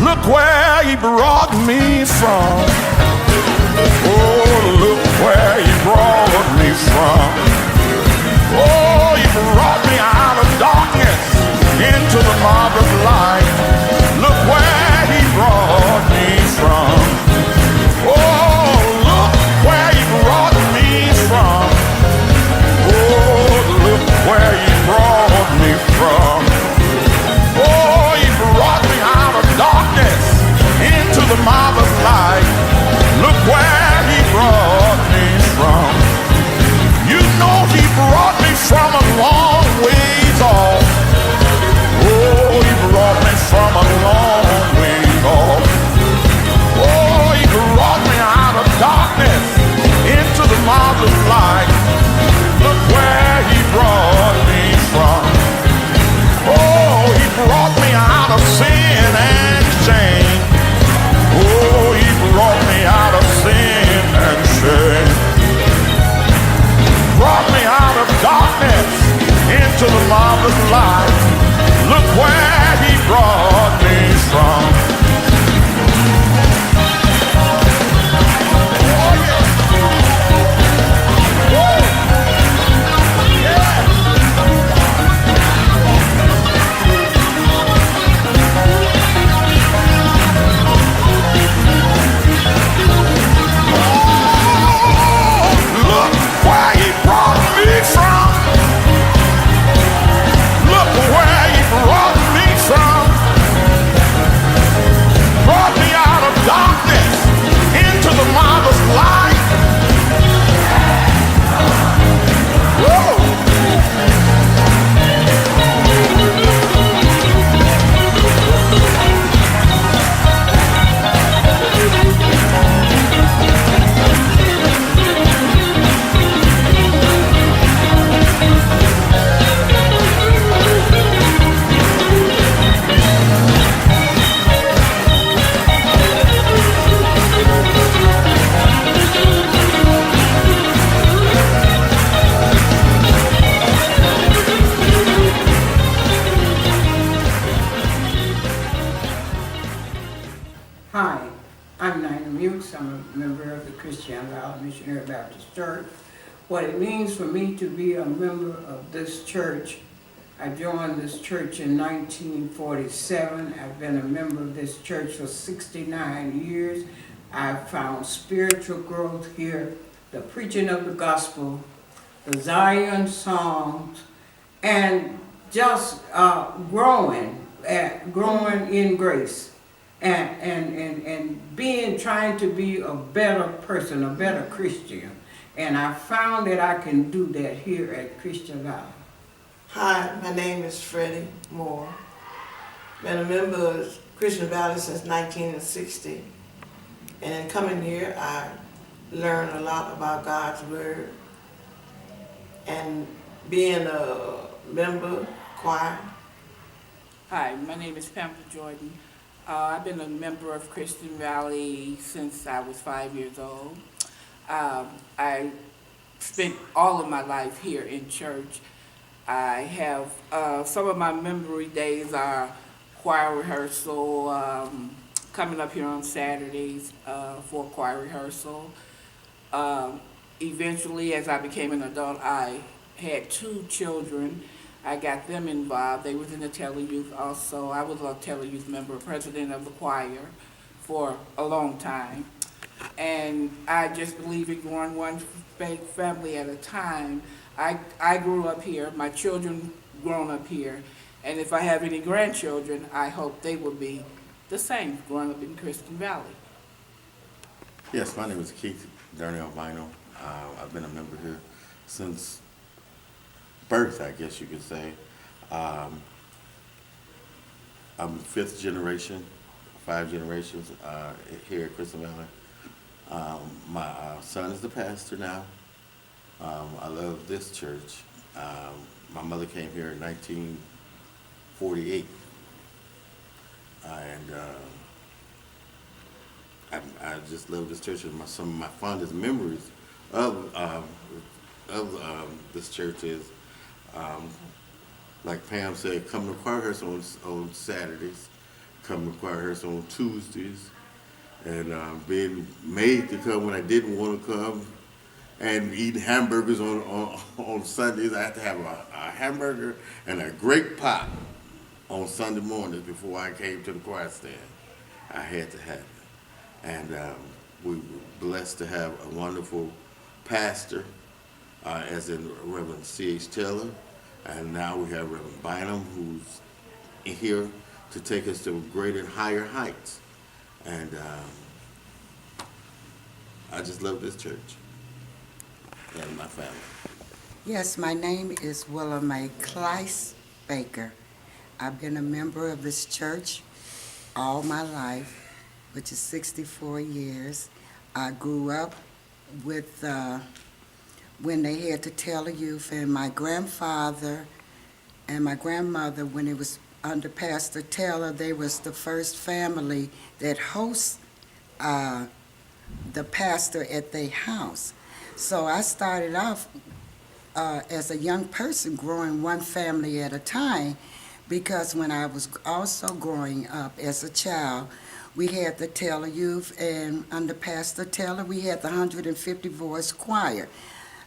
Look where he brought me from. Oh, look where he brought me from. Oh, he brought me out of darkness into the marvelous light. Look where he brought me from. Oh, look where he brought me from. Oh, look where he brought me from. Oh, he brought me out of darkness into the marvelous light. Look where he brought me from. You know he brought me from a long ways off. Oh, he brought me from a long ways off. Oh, he brought me out of darkness into the marvelous light. Look where he brought me from. Oh, he brought me out of sin and shame. Oh, he brought me out of sin and shame. Brought me out of darkness into the marvelous light. Look where he brought me from. What it means for me to be a member of this church. I joined this church in 1947. I've been a member of this church for 69 years. I've found spiritual growth here, the preaching of the gospel, the Zion songs, and just growing in grace and trying to be a better person, a better Christian. And I found that I can do that here at Christian Valley. Hi, my name is Freddie Moore. Been a member of Christian Valley since 1960. And coming here, I learned a lot about God's Word. And being a member, choir. Hi, my name is Pamela Jordan. I've been a member of Christian Valley since I was 5 years old. I spent all of my life here in church. I have some of my memory days are choir rehearsal, coming up here on Saturdays for choir rehearsal. Eventually, as I became an adult, I had 2 children. I got them involved. They was in the tele-youth also. I was a tele-youth member, president of the choir for a long time. And I just believe in growing one big family at a time. I grew up here, my children grown up here, and if I have any grandchildren, I hope they will be the same, growing up in Christian Valley. Yes, my name is Keith Darnell Vinyl. I've been a member here since birth, I guess you could say. I'm 5th generation, 5 generations here at Christian Valley. My son is the pastor now. I love this church. My mother came here in 1948, and I just love this church. And some of my fondest memories of this church is, like Pam said, coming to choir rehearsal on Saturdays, come to choir rehearsal on Tuesdays, and being made to come when I didn't want to come, and eating hamburgers on Sundays. I had to have a hamburger and a great pop on Sunday mornings before I came to the choir stand. I had to have it. And we were blessed to have a wonderful pastor, as in Reverend C.H. Taylor, and now we have Reverend Bynum, who's here to take us to greater and higher heights. And I just love this church and my family. Yes, my name is Willa Mae Kleiss Baker. I've been a member of this church all my life, which is 64 years. I grew up with when they had to tell the youth, and my grandfather and my grandmother, when it was under Pastor Taylor, they was the first family that hosts the pastor at their house. So I started off as a young person growing one family at a time, because when I was also growing up as a child, we had the Taylor Youth, and under Pastor Taylor, we had the 150 voice choir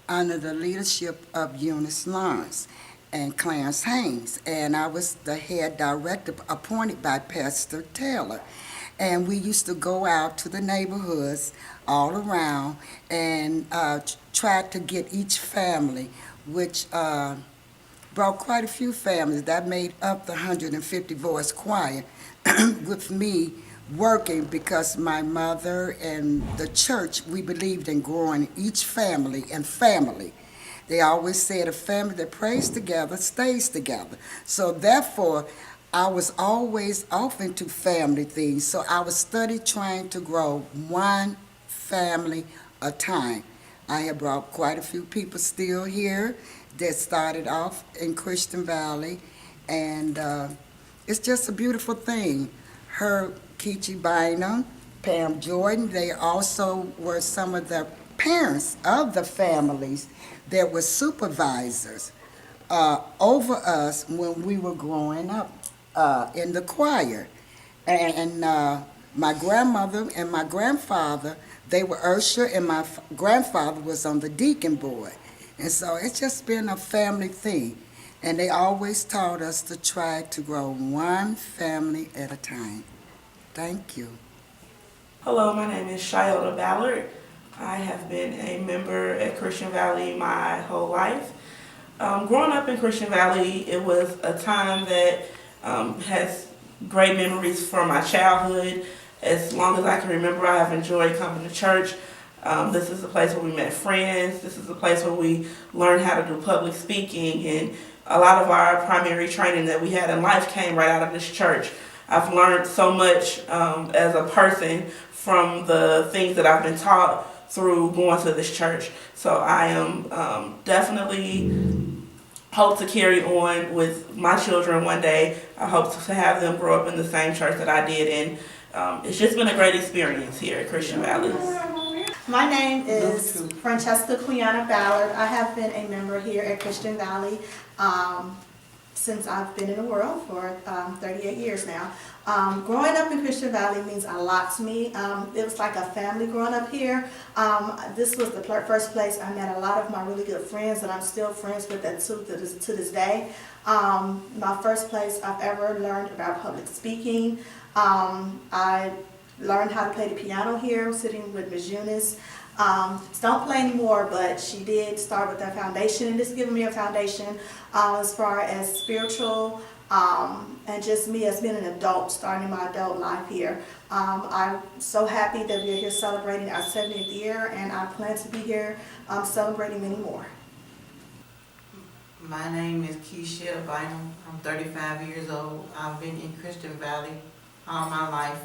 under the leadership of Eunice Lawrence and Clarence Haynes. And I was the head director appointed by Pastor Taylor. And we used to go out to the neighborhoods all around and try to get each family, which brought quite a few families that made up the 150 voice choir with me working, because my mother and the church, we believed in growing each family and family. They always said a family that prays together stays together. So therefore, I was always off into family things. So I was study trying to grow one family a time. I have brought quite a few people still here that started off in Christian Valley, and it's just a beautiful thing. Her Keechi Bynum, Pam Jordan, they also were some of the parents of the families that were supervisors over us when we were growing up in the choir. And my grandmother and my grandfather, they were usher, and my grandfather was on the deacon board. And so it's just been a family thing. And they always taught us to try to grow one family at a time. Thank you. Hello, my name is Shiota Ballard. I have been a member at Christian Valley my whole life. Growing up in Christian Valley, it was a time that has great memories from my childhood. As long as I can remember, I have enjoyed coming to church. This is the place where we met friends. This is the place where we learned how to do public speaking, and a lot of our primary training that we had in life came right out of this church. I've learned so much as a person from the things that I've been taught through going to this church. So I am definitely hope to carry on with my children one day. I hope to have them grow up in the same church that I did, and it's just been a great experience here at Christian Valley. My name is Francesca Quiana Ballard. I have been a member here at Christian Valley since I've been in the world for 38 years now. Growing up in Christian Valley means a lot to me. It was like a family growing up here. This was the first place I met a lot of my really good friends that I'm still friends with to this day. My first place I've ever learned about public speaking. I learned how to play the piano here, sitting with Ms. Eunice. Don't play anymore, but she did start with that foundation, and it's given me a foundation as far as spiritual and just me as being an adult, starting my adult life here. I'm so happy that we're here celebrating our 70th year, and I plan to be here celebrating many more. My name is Keisha Bynum. I'm 35 years old. I've been in Christian Valley all my life.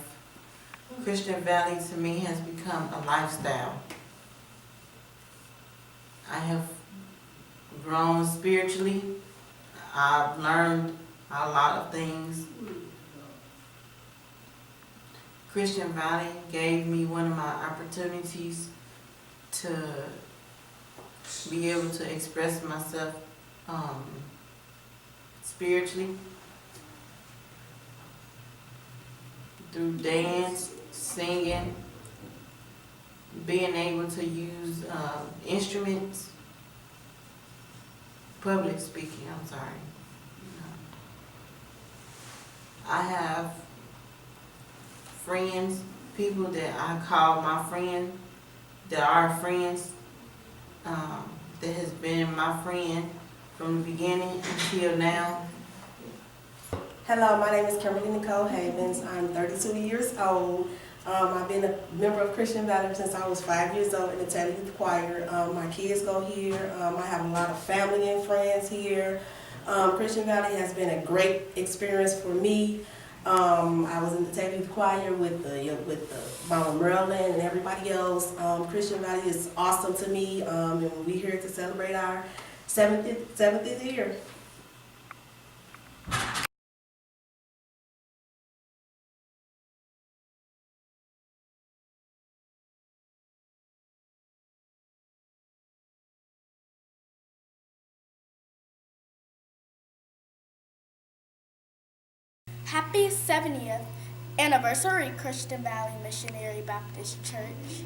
Christian Valley to me has become a lifestyle. I have grown spiritually. I've learned a lot of things. Christian Valley gave me one of my opportunities to be able to express myself spiritually. through dance, singing, being able to use instruments, public speaking, I'm sorry. I have friends, people that I call my friend, that are friends, that has been my friend from the beginning until now. Hello, my name is Kimberly Nicole Havens. I'm 32 years old. I've been a member of Christian Valor since I was 5 years old in the Taylor Youth Choir. My kids go here. I have a lot of family and friends here. Christian Valley has been a great experience for me. I was in the Taylor Youth Choir with the Mama Maryland and everybody else. Christian Valley is awesome to me, and we're here to celebrate our 70th year. Happy 70th anniversary, Christian Valley Missionary Baptist Church.